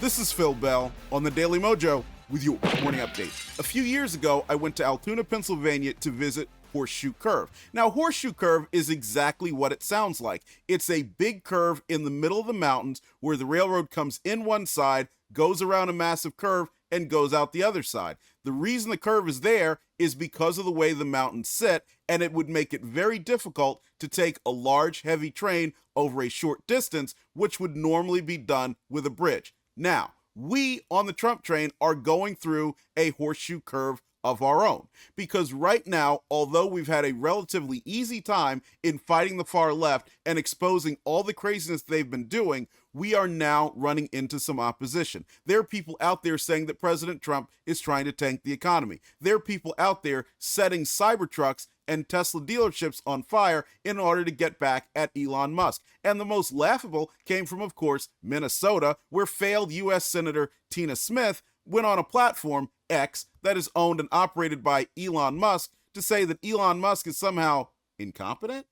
This is Phil Bell on the Daily Mojo with your morning update. A few years ago, I went to Altoona, Pennsylvania to visit Horseshoe Curve. Now, Horseshoe Curve is exactly what it sounds like. It's a big curve in the middle of the mountains where the railroad comes in one side, goes around a massive curve, and goes out the other side. The reason the curve is there is because of the way the mountains sit, and it would make it very difficult to take a large, heavy train over a short distance, which would normally be done with a bridge. Now, we on the Trump train are going through a horseshoe curve of our own, because right now, although we've had a relatively easy time in fighting the far left and exposing all the craziness they've been doing, we are now running into some opposition. There are people out there saying that President Trump is trying to tank the economy. There are people out there setting Cybertrucks and Tesla dealerships on fire in order to get back at Elon Musk. And the most laughable came from, of course, Minnesota, where failed U.S. Senator Tina Smith went on a platform, X, that is owned and operated by Elon Musk to say that Elon Musk is somehow incompetent.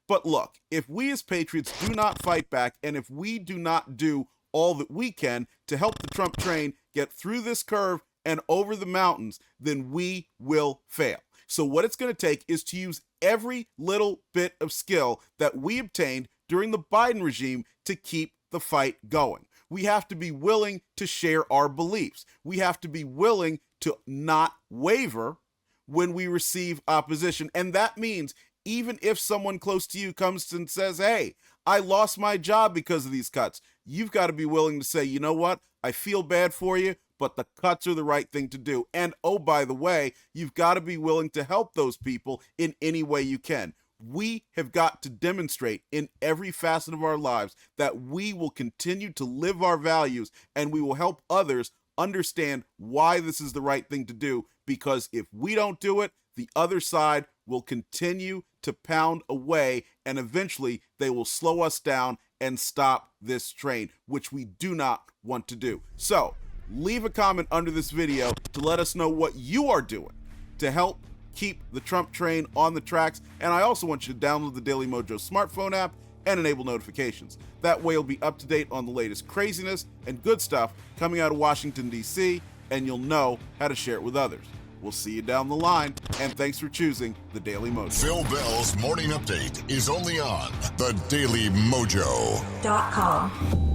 But look, if we as patriots do not fight back, and if we do not do all that we can to help the Trump train get through this curve and over the mountains, then we will fail. So what it's going to take is to use every little bit of skill that we obtained during the Biden regime to keep the fight going. We have to be willing to share our beliefs. We have to be willing to not waver when we receive opposition. And that means even if someone close to you comes and says, hey, I lost my job because of these cuts, you've got to be willing to say, you know what? I feel bad for you, but the cuts are the right thing to do. And oh, by the way, you've got to be willing to help those people in any way you can. We have got to demonstrate in every facet of our lives that we will continue to live our values, and we will help others understand why this is the right thing to do, because if we don't do it, the other side will continue to pound away, and eventually they will slow us down and stop this train, which we do not want to do. So leave a comment under this video to let us know what you are doing to help keep the Trump train on the tracks. And I also want you to download the Daily Mojo smartphone app and enable notifications. That way you'll be up to date on the latest craziness and good stuff coming out of Washington, D.C., and you'll know how to share it with others. We'll see you down the line, and thanks for choosing the Daily Mojo. Phil Bell's Morning Update is only on the DailyMojo.com.